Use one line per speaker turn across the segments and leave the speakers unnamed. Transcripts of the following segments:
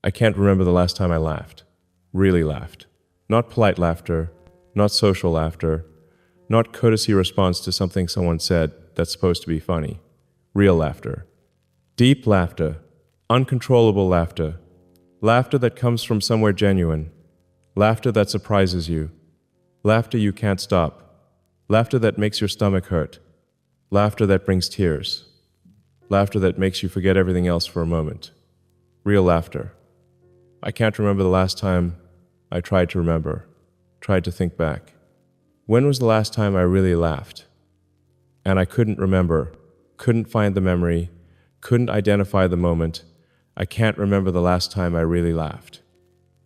I can't remember the last time I laughed. Really laughed. Not polite laughter, not social laughter, not courtesy response to something someone said that's supposed to be funny. Real laughter. Deep laughter. Uncontrollable laughter. Laughter that comes from somewhere genuine. Laughter that surprises you. Laughter you can't stop. Laughter that makes your stomach hurt. Laughter that brings tears. Laughter that makes you forget everything else for a moment. Real laughter. I can't remember the last time I tried to remember, tried to think back. When was the last time I really laughed? And I couldn't remember, couldn't find the memory, couldn't identify the moment. I can't remember the last time I really laughed.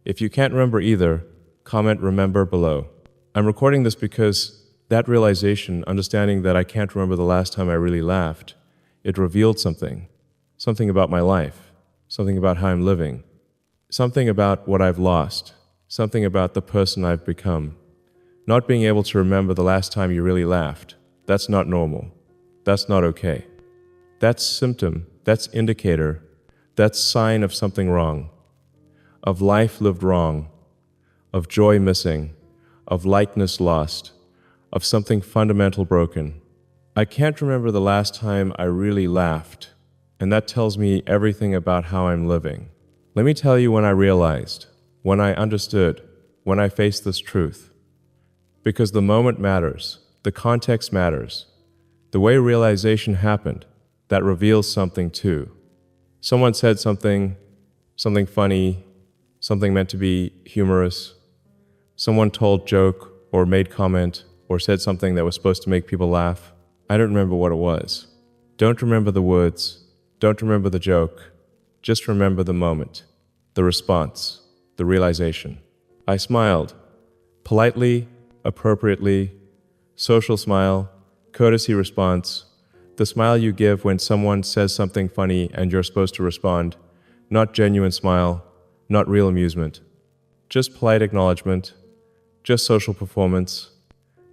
If you can't remember either, comment remember below. I'm recording this because that realization, understanding that I can't remember the last time I really laughed, it revealed something about my life, something about how I'm living, something about what I've lost, something about the person I've become. Not being able to remember the last time you really laughed, that's not normal. That's not okay. That's symptom, that's indicator, that's sign of something wrong, of life lived wrong, of joy missing, of lightness lost, of something fundamental broken. I can't remember the last time I really laughed, and that tells me everything about how I'm living. Let me tell you when I realized, when I understood, when I faced this truth. Because the moment matters, the context matters. The way realization happened, that reveals something too. Someone said something funny, something meant to be humorous. Someone told joke or made comment or said something that was supposed to make people laugh. I don't remember what it was. Don't remember the words. Don't remember the joke. Just remember the moment, the response, the realization. I smiled. Politely, appropriately, social smile, courtesy response, the smile you give when someone says something funny and you're supposed to respond, not genuine smile, not real amusement. Just polite acknowledgement, just social performance,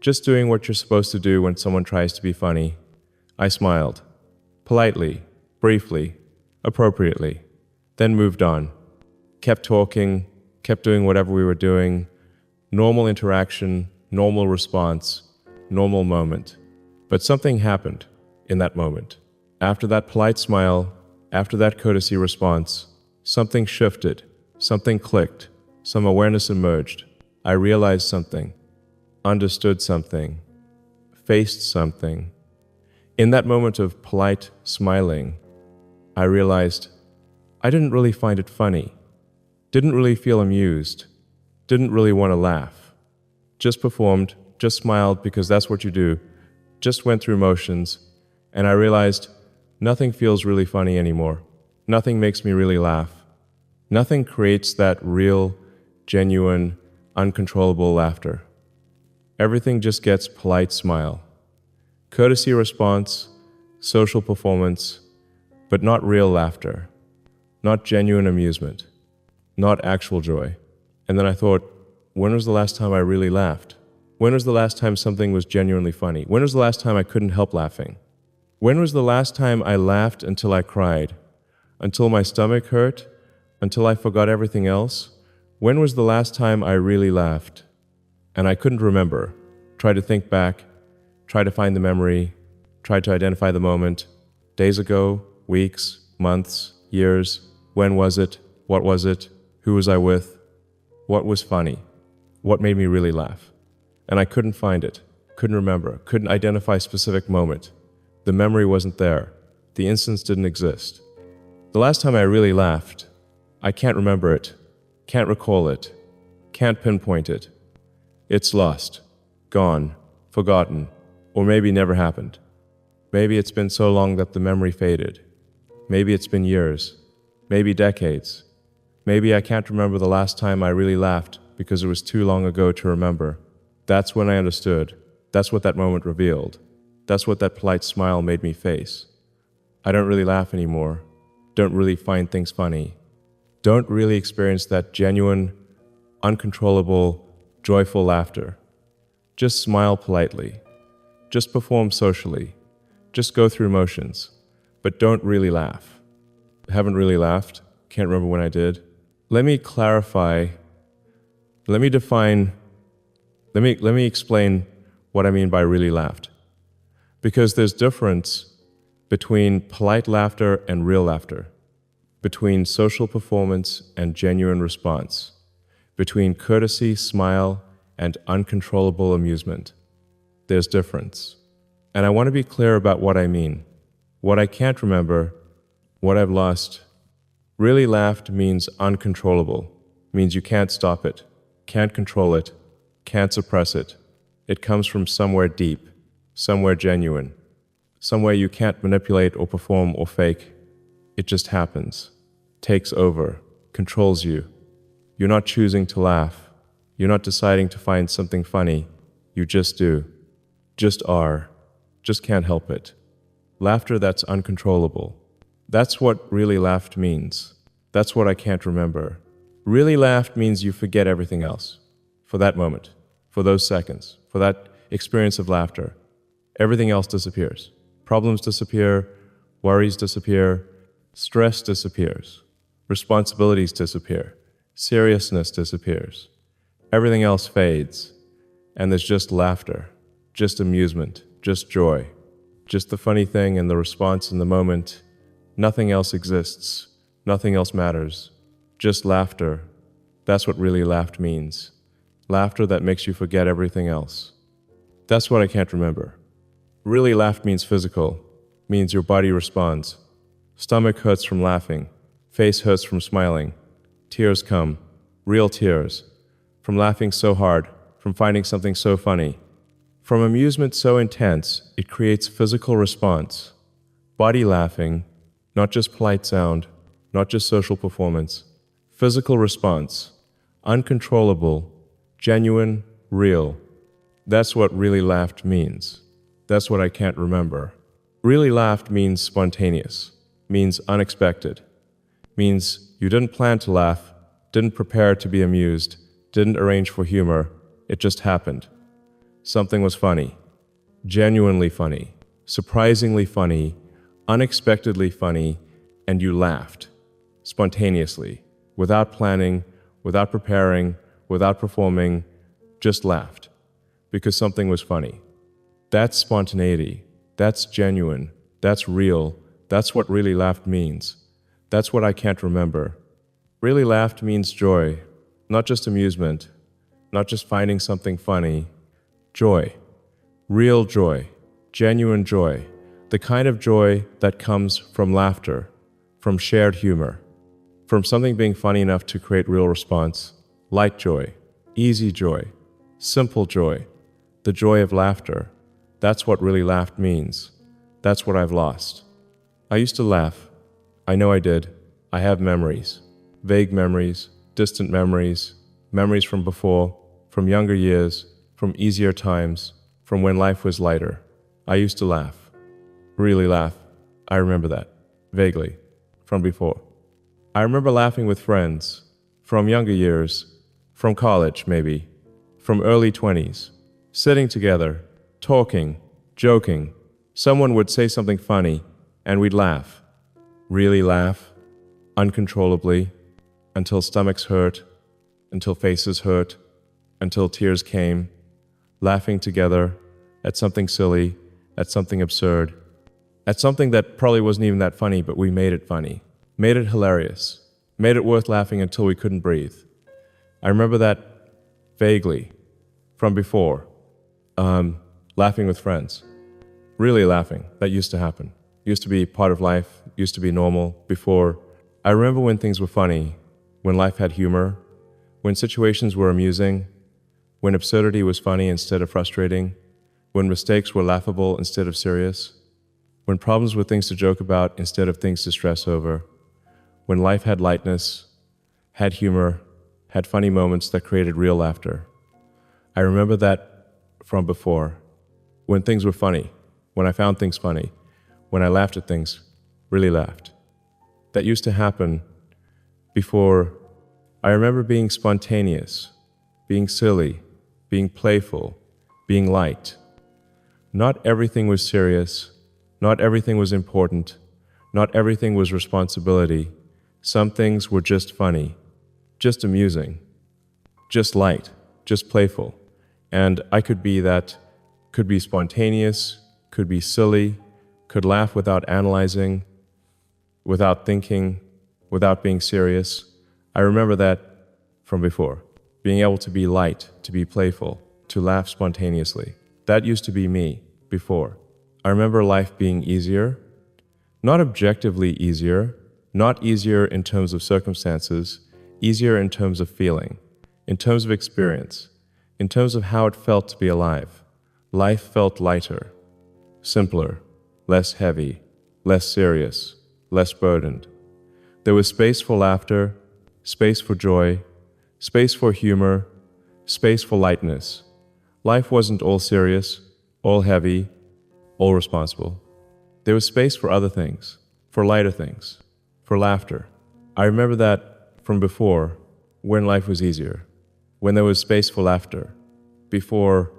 just doing what you're supposed to do when someone tries to be funny. I smiled. Politely, briefly, appropriately, then moved on. Kept talking, kept doing whatever we were doing. Normal interaction, normal response, normal moment. But something happened in that moment. After that polite smile, after that courtesy response, something shifted, something clicked, some awareness emerged. I realized something, understood something, faced something. In that moment of polite smiling, I realized I didn't really find it funny, didn't really feel amused, didn't really want to laugh. Just performed, just smiled because that's what you do, just went through motions, and I realized nothing feels really funny anymore. Nothing makes me really laugh. Nothing creates that real, genuine, uncontrollable laughter. Everything just gets polite smile. Courtesy response, social performance, but not real laughter, not genuine amusement, not actual joy. And then I thought, when was the last time I really laughed? When was the last time something was genuinely funny? When was the last time I couldn't help laughing? When was the last time I laughed until I cried? Until my stomach hurt? Until I forgot everything else? When was the last time I really laughed? And I couldn't remember. Tried to think back, tried to find the memory, tried to identify the moment. Days ago, weeks, months, years. When was it? What was it? Who was I with? What was funny? What made me really laugh? And I couldn't find it, couldn't remember, couldn't identify a specific moment. The memory wasn't there. The instance didn't exist. The last time I really laughed, I can't remember it, can't recall it, can't pinpoint it. It's lost, gone, forgotten, or maybe never happened. Maybe it's been so long that the memory faded. Maybe it's been years, maybe decades. Maybe I can't remember the last time I really laughed because it was too long ago to remember. That's when I understood. That's what that moment revealed. That's what that polite smile made me face. I don't really laugh anymore. Don't really find things funny. Don't really experience that genuine, uncontrollable, joyful laughter. Just smile politely. Just perform socially. Just go through motions. But don't really laugh. Haven't really laughed. Can't remember when I did. Let me clarify, let me define, let me explain what I mean by really laughed. Because there's difference between polite laughter and real laughter, between social performance and genuine response, between courtesy, smile, and uncontrollable amusement. There's difference. And I want to be clear about what I mean. What I can't remember, what I've lost. Really laughed means uncontrollable, means you can't stop it, can't control it, can't suppress it. It comes from somewhere deep, somewhere genuine, somewhere you can't manipulate or perform or fake. It just happens, takes over, controls you. You're not choosing to laugh. You're not deciding to find something funny. You just do. Just are. Just can't help it. Laughter that's uncontrollable. That's what really laughed means. That's what I can't remember. Really laughed means you forget everything else. For that moment, for those seconds, for that experience of laughter. Everything else disappears. Problems disappear, worries disappear, stress disappears, responsibilities disappear, seriousness disappears. Everything else fades, and there's just laughter, just amusement, just joy, just the funny thing and the response in the moment. Nothing else exists, nothing else matters, just laughter. That's what really laughed means. Laughter that makes you forget everything else. That's what I can't remember. Really laughed means physical, means your body responds. Stomach hurts from laughing, face hurts from smiling. Tears come, real tears, from laughing so hard, from finding something so funny. From amusement so intense, it creates physical response. Body laughing, not just polite sound, not just social performance. Physical response, uncontrollable, genuine, real. That's what really laughed means. That's what I can't remember. Really laughed means spontaneous, means unexpected, means you didn't plan to laugh, didn't prepare to be amused, didn't arrange for humor, it just happened. Something was funny, genuinely funny, surprisingly funny, unexpectedly funny, and you laughed, spontaneously, without planning, without preparing, without performing, just laughed, because something was funny. That's spontaneity, that's genuine, that's real, that's what really laughed means. That's what I can't remember. Really laughed means joy, not just amusement, not just finding something funny. Joy, real joy, genuine joy, the kind of joy that comes from laughter, from shared humor, from something being funny enough to create real response, light joy, easy joy, simple joy, the joy of laughter. That's what really laughed means. That's what I've lost. I used to laugh. I know I did. I have memories, vague memories, distant memories, memories from before, from younger years, from easier times, from when life was lighter. I used to laugh. Really laugh. I remember that, vaguely, from before. I remember laughing with friends, from younger years, from college maybe, from early 20s, sitting together, talking, joking. Someone would say something funny, and we'd laugh. Really laugh, uncontrollably, until stomachs hurt, until faces hurt, until tears came, laughing together at something silly, at something absurd, at something that probably wasn't even that funny, but we made it funny, made it hilarious, made it worth laughing until we couldn't breathe. I remember that vaguely, from before, laughing with friends, really laughing. That used to happen. Used to be part of life, used to be normal before. I remember when things were funny, when life had humor, when situations were amusing, when absurdity was funny instead of frustrating, when mistakes were laughable instead of serious, when problems were things to joke about instead of things to stress over, when life had lightness, had humor, had funny moments that created real laughter. I remember that from before, when things were funny, when I found things funny, when I laughed at things, really laughed. That used to happen before. I remember being spontaneous, being silly, being playful, being light. Not everything was serious, not everything was important, not everything was responsibility. Some things were just funny. just amusing, just light, just playful. And I could be that, could be spontaneous, could be silly, could laugh without analyzing, without thinking, without being serious. I remember that from before. Being able to be light, to be playful, to laugh spontaneously. That used to be me before. I remember life being easier, not objectively easier, not easier in terms of circumstances, easier in terms of feeling, in terms of experience, in terms of how it felt to be alive. Life felt lighter, simpler, less heavy, less serious, less burdened. There was space for laughter, space for joy, space for humor, space for lightness. Life wasn't all serious, all heavy, all responsible. There was space for other things, for lighter things, for laughter. I remember that from before, when life was easier, when there was space for laughter, before.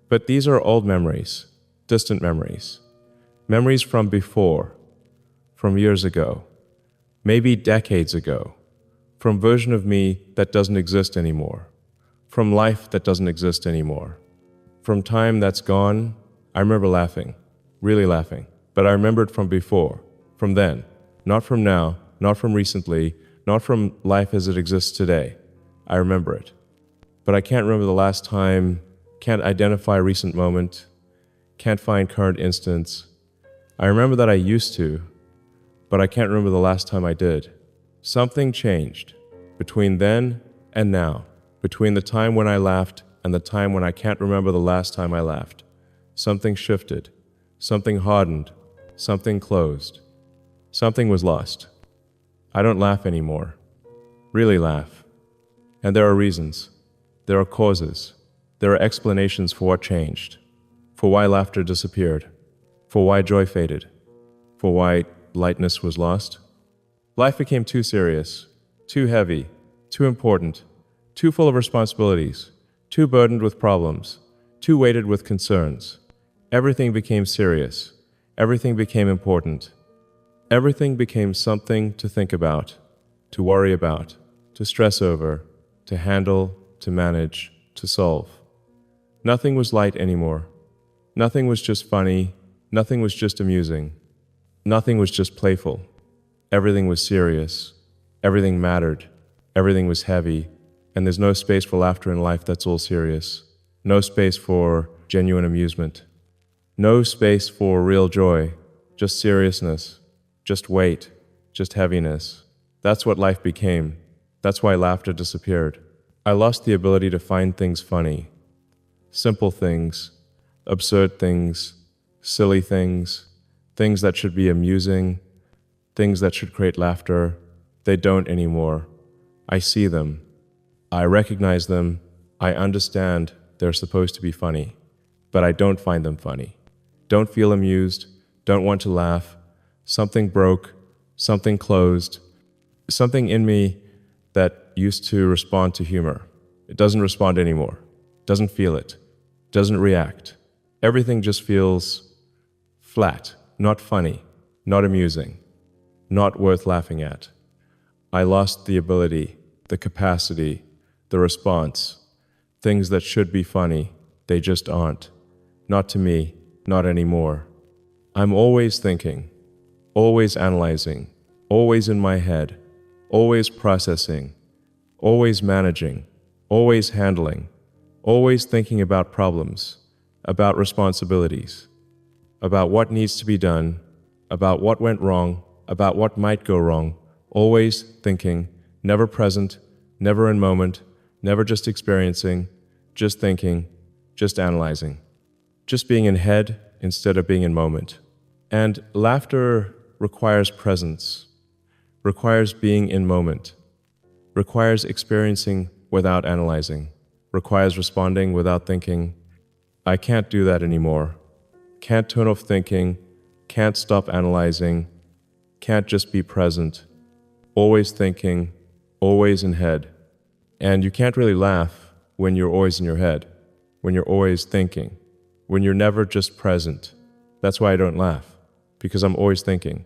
But these are old memories, distant memories, memories from before, from years ago, maybe decades ago, from version of me that doesn't exist anymore, from life that doesn't exist anymore, from time that's gone. I remember laughing, really laughing, but I remember it from before, from then, not from now, not from recently, not from life as it exists today. I remember it. But I can't remember the last time, can't identify a recent moment, can't find current instance. I remember that I used to, but I can't remember the last time I did. Something changed between then and now, between the time when I laughed and the time when I can't remember the last time I laughed. Something shifted, something hardened, something closed. Something was lost. I don't laugh anymore, really laugh. And there are reasons, there are causes, there are explanations for what changed, for why laughter disappeared, for why joy faded, for why lightness was lost. Life became too serious, too heavy, too important, too full of responsibilities, too burdened with problems, too weighted with concerns. Everything became serious. Everything became important. Everything became something to think about, to worry about, to stress over, to handle, to manage, to solve. Nothing was light anymore. Nothing was just funny. Nothing was just amusing. Nothing was just playful. Everything was serious. Everything mattered. Everything was heavy. And there's no space for laughter in life that's all serious. No space for genuine amusement. No space for real joy. Just seriousness. Just weight. Just heaviness. That's what life became. That's why laughter disappeared. I lost the ability to find things funny. Simple things. Absurd things. Silly things. Things that should be amusing. Things that should create laughter. They don't anymore. I see them. I recognize them. I understand they're supposed to be funny. But I don't find them funny. Don't feel amused. Don't want to laugh. Something broke. Something closed. Something in me that used to respond to humor. It doesn't respond anymore. Doesn't feel it. Doesn't react. Everything just feels flat. Not funny. Not amusing. Not worth laughing at. I lost the ability, the capacity, the response. Things that should be funny, they just aren't. Not to me, not anymore. I'm always thinking, always analyzing, always in my head, always processing, always managing, always handling, always thinking about problems, about responsibilities, about what needs to be done, about what went wrong, about what might go wrong, always thinking, never present, never in moment, never just experiencing, just thinking, just analyzing, just being in head instead of being in moment. And laughter requires presence, requires being in moment, requires experiencing without analyzing, requires responding without thinking. I can't do that anymore. Can't turn off thinking, can't stop analyzing, can't just be present, always thinking, always in head. And you can't really laugh when you're always in your head, when you're always thinking, when you're never just present. That's why I don't laugh, because I'm always thinking.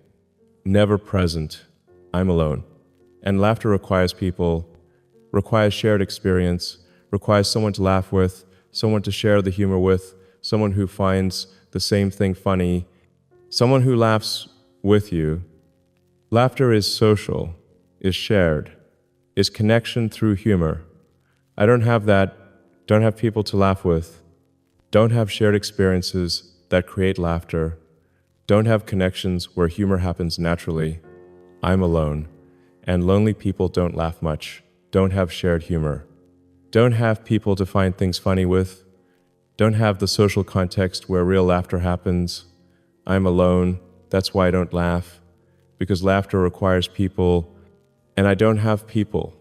Never present. I'm alone. And laughter requires people requires shared experience, requires someone to laugh with, someone to share the humor with, someone who finds the same thing funny, someone who laughs with you. Laughter is social, is shared, is connection through humor. I don't have that, don't have people to laugh with, don't have shared experiences that create laughter, don't have connections where humor happens naturally. I'm alone, and lonely people don't laugh much, don't have shared humor, don't have people to find things funny with, don't have the social context where real laughter happens. I'm alone, that's why I don't laugh, because laughter requires people, and I don't have people.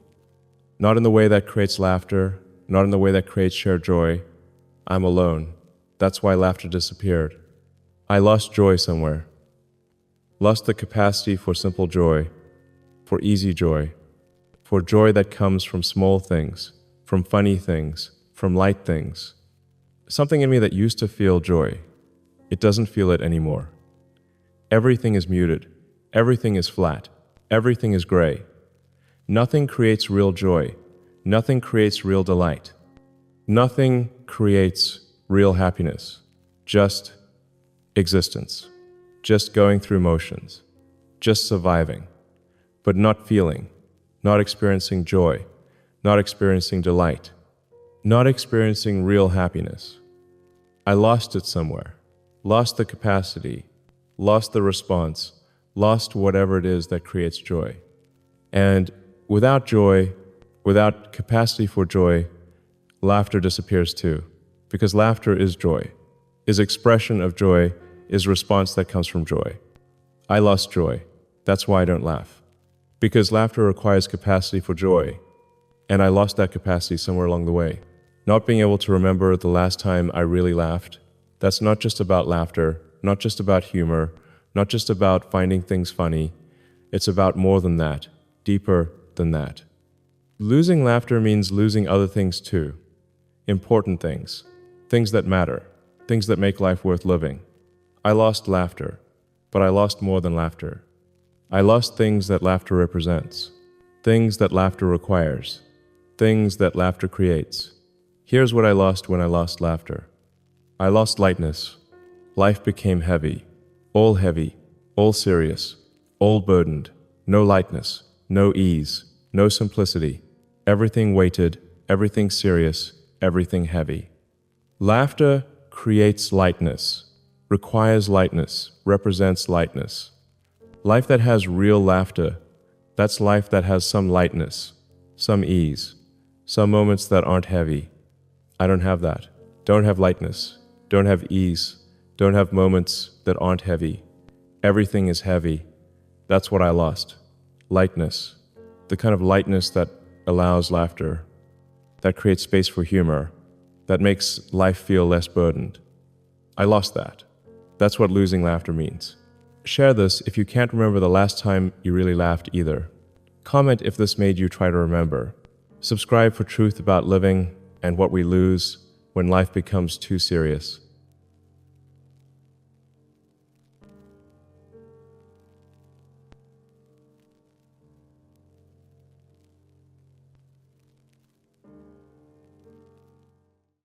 Not in the way that creates laughter, not in the way that creates shared joy. I'm alone, that's why laughter disappeared. I lost joy somewhere. Lost the capacity for simple joy, for easy joy, for joy that comes from small things, from funny things, from light things. Something in me that used to feel joy, it doesn't feel it anymore. Everything is muted, everything is flat, everything is gray. Nothing creates real joy, nothing creates real delight. Nothing creates real happiness, just existence, just going through motions, just surviving, but not feeling, not experiencing joy, not experiencing delight, not experiencing real happiness. I lost it somewhere, lost the capacity, lost the response, lost whatever it is that creates joy. And without joy, without capacity for joy, laughter disappears too, because laughter is joy, is expression of joy, is response that comes from joy. I lost joy, that's why I don't laugh, because laughter requires capacity for joy, and I lost that capacity somewhere along the way. Not being able to remember the last time I really laughed, that's not just about laughter, not just about humor, not just about finding things funny, it's about more than that, deeper than that. Losing laughter means losing other things too. Important things, things that matter, things that make life worth living. I lost laughter, but I lost more than laughter. I lost things that laughter represents, things that laughter requires, things that laughter creates. Here's what I lost when I lost laughter. I lost lightness. Life became heavy, all serious, all burdened, no lightness, no ease, no simplicity, everything weighted, everything serious, everything heavy. Laughter creates lightness, requires lightness, represents lightness. Life that has real laughter, that's life that has some lightness, some ease, some moments that aren't heavy. I don't have that. Don't have lightness, don't have ease, don't have moments that aren't heavy. Everything is heavy. That's what I lost. Lightness. The kind of lightness that allows laughter, that creates space for humor, that makes life feel less burdened. I lost that. That's what losing laughter means. Share this if you can't remember the last time you really laughed either. Comment if this made you try to remember. Subscribe for truth about living and what we lose when life becomes too serious.